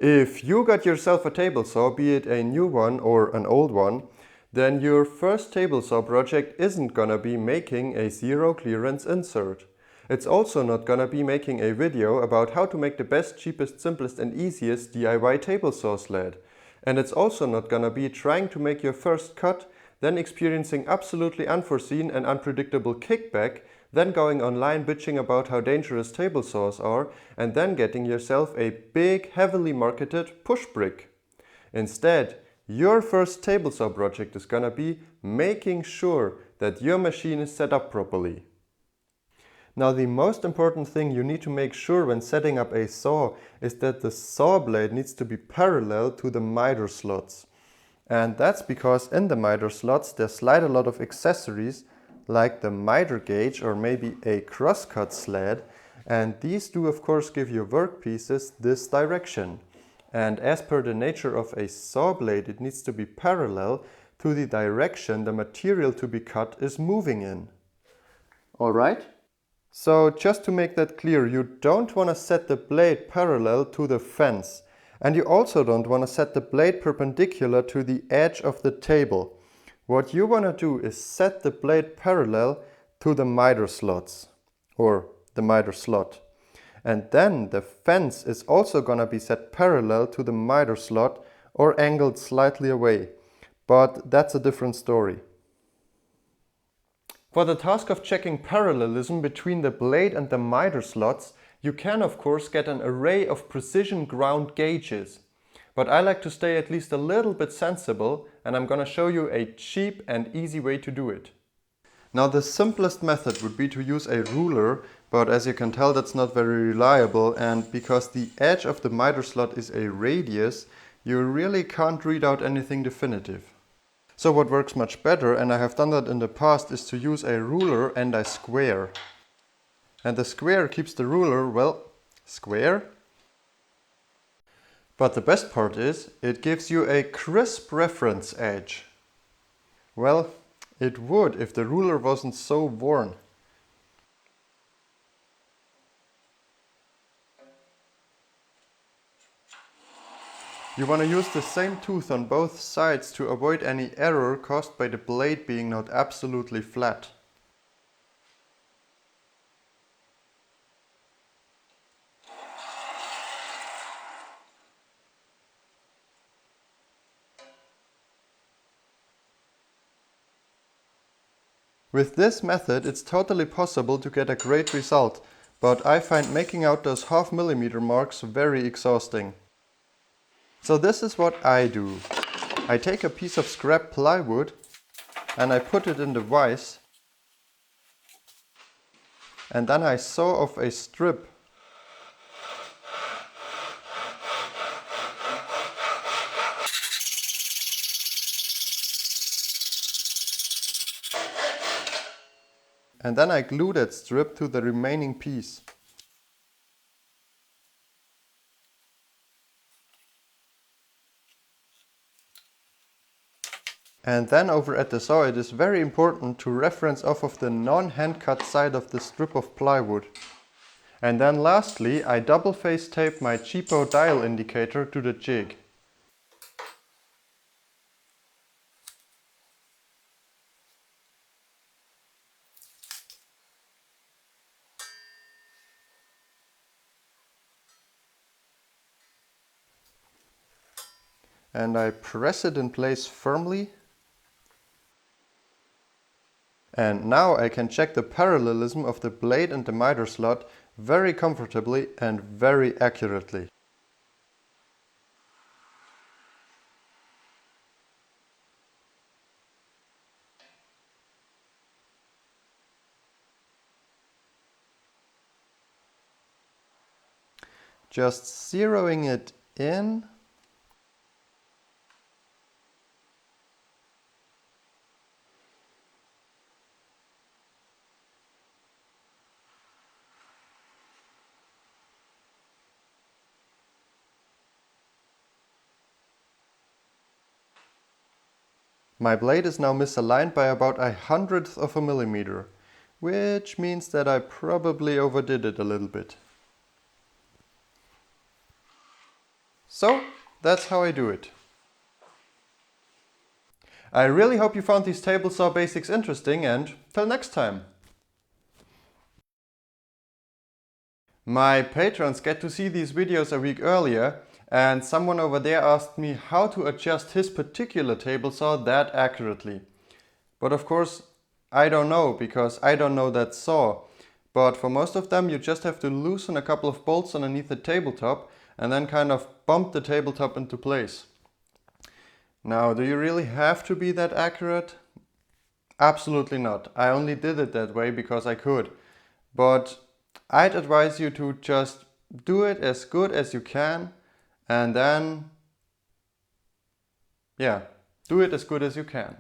If you got yourself a table saw, be it a new one or an old one, then your first table saw project isn't gonna be making a zero clearance insert. It's also not gonna be making a video about how to make the best, cheapest, simplest and easiest DIY table saw sled. And it's also not gonna be trying to make your first cut, then experiencing absolutely unforeseen and unpredictable kickback, then going online bitching about how dangerous table saws are, and then getting yourself a big, heavily marketed push brick. Instead, your first table saw project is gonna be making sure that your machine is set up properly. Now, the most important thing you need to make sure when setting up a saw is that the saw blade needs to be parallel to the miter slots. And that's because in the miter slots there slide a lot of accessories like the miter gauge or maybe a crosscut sled, and these do of course give your workpieces this direction. And as per the nature of a saw blade, it needs to be parallel to the direction the material to be cut is moving in. Alright? So just to make that clear, you don't want to set the blade parallel to the fence. And you also don't want to set the blade perpendicular to the edge of the table. What you want to do is set the blade parallel to the miter slots, or the miter slot. And then the fence is also going to be set parallel to the miter slot or angled slightly away. But that's a different story. For the task of checking parallelism between the blade and the miter slots, you can of course get an array of precision ground gauges. But I like to stay at least a little bit sensible, and I'm gonna show you a cheap and easy way to do it. Now, the simplest method would be to use a ruler, but as you can tell that's not very reliable, and because the edge of the miter slot is a radius, you really can't read out anything definitive. So what works much better, and I have done that in the past, is to use a ruler and a square. And the square keeps the ruler, well, square. But the best part is, it gives you a crisp reference edge. Well, it would if the ruler wasn't so worn. You want to use the same tooth on both sides to avoid any error caused by the blade being not absolutely flat. With this method, it's totally possible to get a great result, but I find making out those half millimeter marks very exhausting. So this is what I do. I take a piece of scrap plywood and I put it in the vise, and then I saw off a strip. And then I glue that strip to the remaining piece. And then over at the saw, it is very important to reference off of the non-hand cut side of the strip of plywood. And then lastly, I double face tape my cheapo dial indicator to the jig. And I press it in place firmly. And now I can check the parallelism of the blade and the miter slot very comfortably and very accurately. Just zeroing it in. My blade is now misaligned by about 1/100th of a millimeter, which means that I probably overdid it a little bit. So that's how I do it. I really hope you found these table saw basics interesting, and till next time! My patrons get to see these videos a week earlier, and someone over there asked me how to adjust his particular table saw that accurately. But of course, I don't know, because I don't know that saw. But for most of them, you just have to loosen a couple of bolts underneath the tabletop and then kind of bump the tabletop into place. Now, do you really have to be that accurate? Absolutely not. I only did it that way because I could. But I'd advise you to just do it as good as you can, and then, yeah, do it as good as you can.